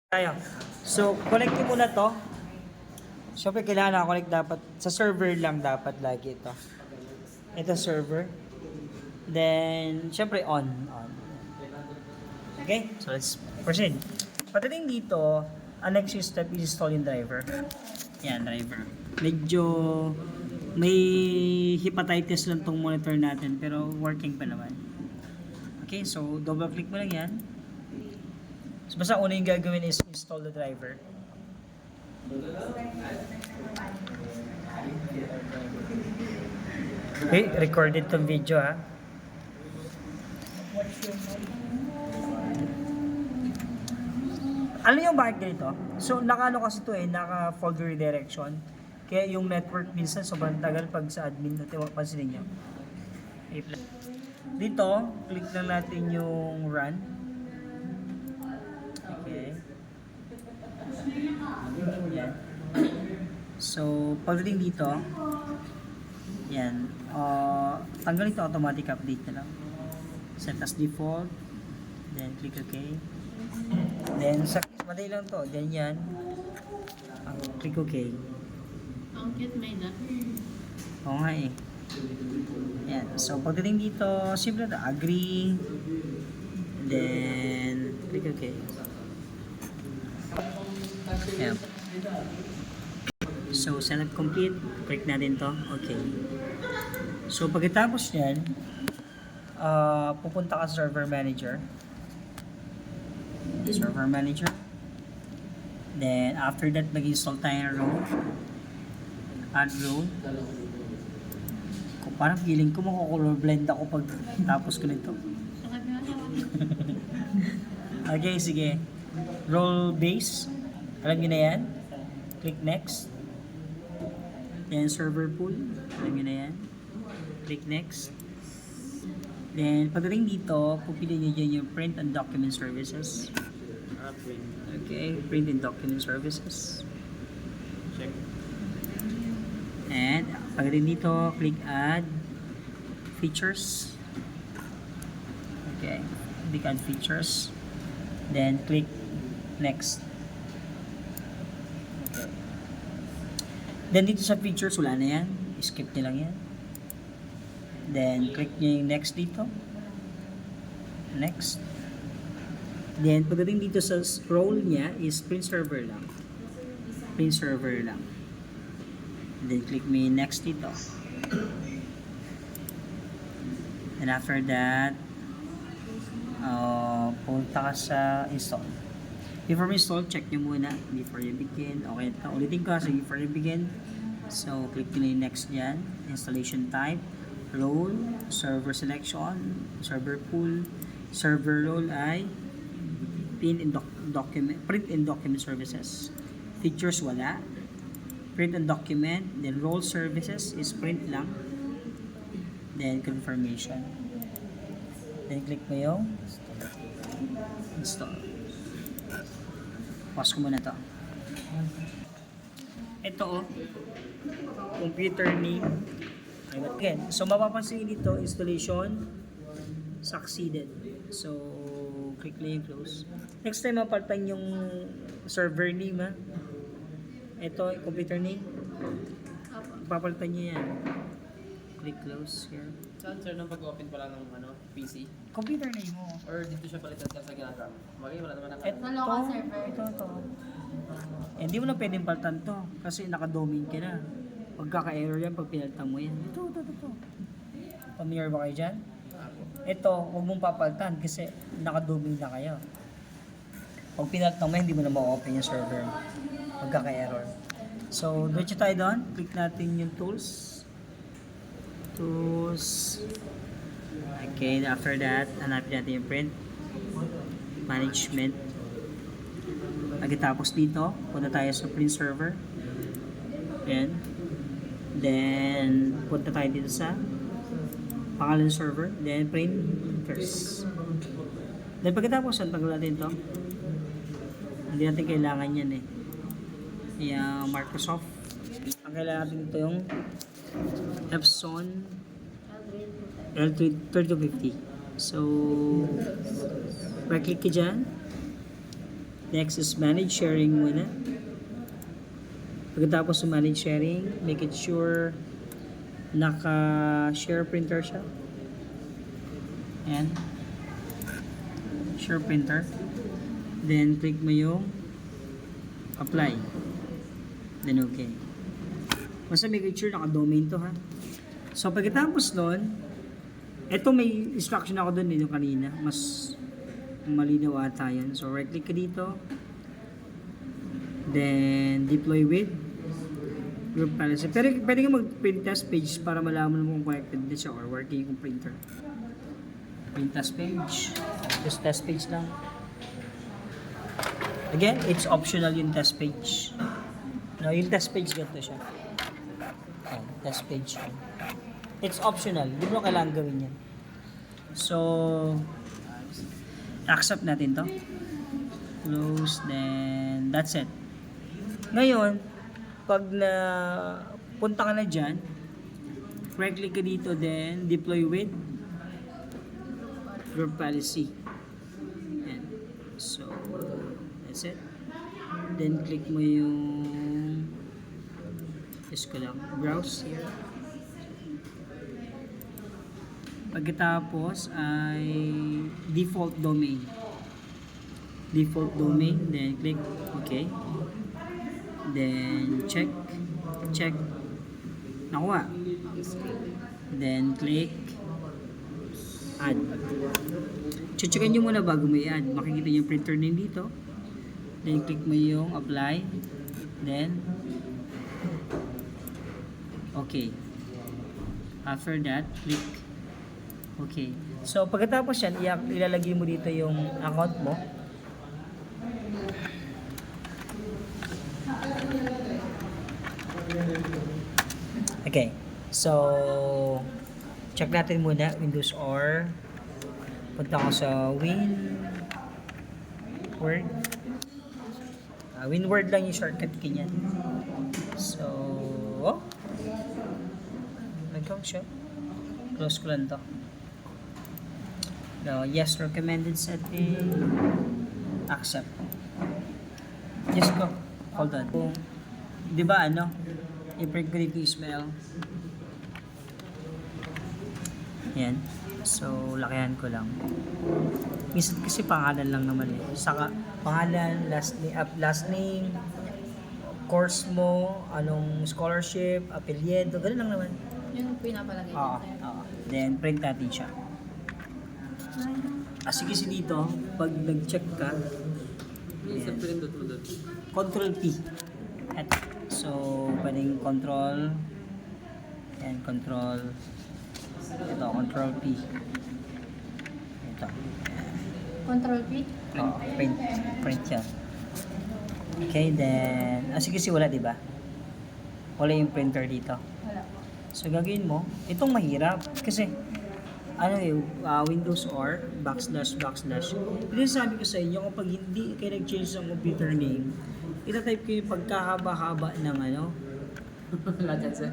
Tayo. So, connect ko muna to. Siyempre, kailangan naka-connect dapat. Sa server lang dapat lagi ito. Ito server. Then, siyempre, on. Okay? So, let's proceed. Pagdating dito, ang next step is installing driver. Yan, driver. Medyo may hepatitis lang tong monitor natin, pero working pa naman. Okay, so double click mo lang yan. So, basta una yung gagawin is install the driver. Okay, recorded tong video ha. Alam niyo bakit ganito? So, naka-ano kasi ito naka folder redirection. Kaya yung network minsan sobrang tagal pag sa admin natin, pansinin niyo. Dito, click lang natin yung run. Okay. Yan. So, pagdating dito, yan. Tanggalin ito, automatic update na lang. Set as default. Then, click OK. Then, madali lang to. Then, yan. Click OK. Ang cute may na. Oo nga eh. Yan. So, pagdating dito, simple na agree. Then, click OK. Yan. So, setup complete. Click natin to. Okay. So, pagkatapos yan, pupunta ka sa server manager. Server manager. Then, after that, mag-install tayo ng role. Add role. Parang feeling ko mako-color blend ako pag tapos ko nito. Okay, sige. Role base. Alam niyo na yan. Click next. Then server pool. Alam niyo na yan. Click next. Then pagdating dito, pupili niyo dyan yung print and document services. Okay, print and document services. Check. And pagdating dito, click add features. Okay, click add features. Then click next. Okay. Then dito sa features, wala na yan. Skip nyo lang yan. Then click nyo yung next dito. Next. Then pagdating dito sa scroll niya is print server lang. Print server lang. Then click mo yung next dito. And after that, punta ka sa install. Before install, check nyo muna before you begin. Okay, ulitin ko kasi before you begin. So, click nyo yung next dyan. Installation type, role, server selection, server pool, server role ay print and document services. Features wala. Print and document, then role services is print lang, then confirmation, then click mo yung install. Pause ko muna to. Ito computer name. Again, so mapapansin dito installation succeeded. So click lang yung close. Next time mapalitan yung server name ha. Ito, computer name. Papalitan nyo yan. Click close here. Saan sir, nang pag-open pa lang ng PC? Computer name mo. Or dito siya palitan sa ginagawa? Bagay, wala naman Ito, Sa local server. ito. Hindi mo na pwedeng palitan to. Kasi naka-domain ka na. Pagkaka-error yan pag pinalitan mo yan. Ito. Familiar ba kayo dyan? Ito, huwag mong papalitan kasi naka-domain na kayo. Pag pinalitan mo, hindi mo na ma-open yung server. Magkaka-error. So, diretso tayo doon. Click natin yung tools. Okay, after that, hanapin natin yung print. Management. Pagkatapos dito, punta tayo sa print server. Ayan. Then, punta tayo dito sa pangalan ng server. Then, printers. Then, pagkatapos, tanggal natin ito. Hindi natin kailangan yan eh. Yung Microsoft. Ang kailangan natin ito yung Epson L3250. So, right click ka dyan. Next is manage sharing muna. Pagkatapos ng manage sharing, make it sure naka-share printer siya. Ayan. Share printer. Then, click mo yung apply. Then, okay. Basta make it sure naka-domain to ha. So, pagkatapos nun, eto may instruction ako dun yung kanina. Mas malinaw ata yun. So, right-click ka dito. Then, deploy with group policy. Pero pwede ka mag-print test page para malaman mo kung connected din siya or working yung printer. Print test page. Just test page lang. Again, it's optional yung test page. No, yung test page ganito siya. Ayan, test page. It's optional. Hindi mo kailangan gawin yan. So, accept natin to. Close, then that's it. Ngayon, pag na punta ka na dyan, right-click ka dito, then deploy with group policy. Ayan. So, that's it. Then, click mo yung browse here. Pagkatapos ay default domain. Default domain, then click OK. Then check. Nakuha. Then click add. Checkin nyo muna bago mo i-add. Makikita yung printer name dito. Then click mo yung apply. Then okay. After that, click okay. So, pagkatapos yan, ilalagay mo dito yung account mo. Okay. So, check natin muna Windows or punta ko sa WinWord. WinWord lang yung shortcut kanya. So, nagkaw siya. Close ko lang to. No, yes, recommended setting. Accept. Just go. Hold on. Kung, di ba i-print ko dito yung smell. Yan. So, lakihan ko lang. Minsan kasi pangalan lang naman eh. Saka, pangalan, last name, course mo, anong scholarship, apelyido, gano'n lang naman. Yung pinapalagay Oo. Then, print natin siya. Sige dito, pag nag-check ka, Isa pinindot mo doon. Control P. So, pwedeng control, and control, ito, control P. Ito. Control P? Print yan. Okay, then, sige wala, di ba? Wala yung printer dito. Wala. So, gagawin mo, itong mahirap, kasi, Windows or //. Ito sabi ko sa inyo, kapag hindi kayo nag-change ng computer name, itatype ko yung pagkahaba-haba ng Wala dyan, sir.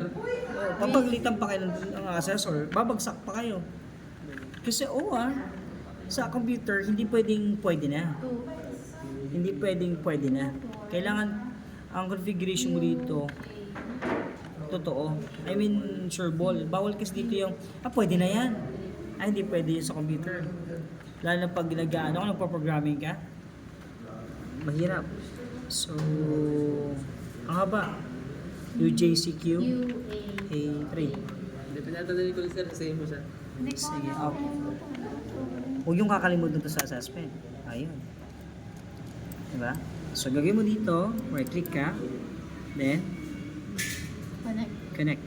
papaglitan pa kayo ng assessor, babagsak pa kayo. Kasi sa computer, hindi pwede na. Hindi pwede na. Kailangan, ang configuration mo dito, totoo. I mean, sure ball. Bawal kasi dito yung, pwede na yan. Hindi pwede sa computer. Lalo na pag nagpa-programming ka, mahirap. So, ang haba. UJCQ A3. Hindi, pinatadali ko sir, kasi mo siya. Sige, okay. Huwag yung kakalimutan to sa assessment. Ayun. Diba? So, gagawin mo dito, right-click ka, then, connect.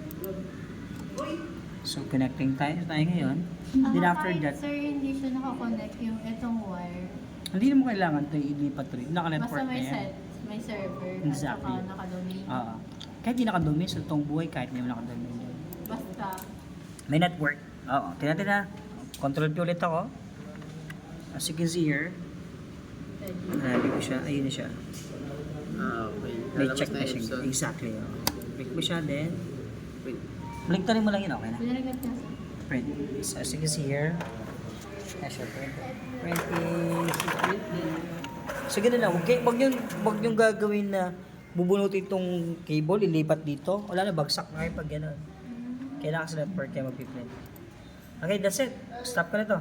So, connecting tayo ngayon. Then after that, Sir, hindi siya nakakonect yung itong wire. hindi mo kailangan ito ilipat rin. Basta Naka-network na yan. may server Exactly. at saka naka-domain. Oo. Kahit di nakadomain sa itong buhay, kahit hindi mo nakadomain yan. Basta, May network. Oo. Tingnan na. Control P ulit ako. As you can see here, hanapin ko siya. Ayun na siya. Okay. May Lalabas check na na yung siya. Epson. Exactly. Click mo siya, then, Print. balik mo lang yun. Okay na. binalikat niya. Print. So, as you can see here, print. Printing. So, ganun lang. Wag yung gagawin na bubunutin itong cable, ilipat dito. Wala na, bagsak na kayo pag gano'n. Kailangan sa network kayo mag-print. Okay, that's it. Stop ka na to.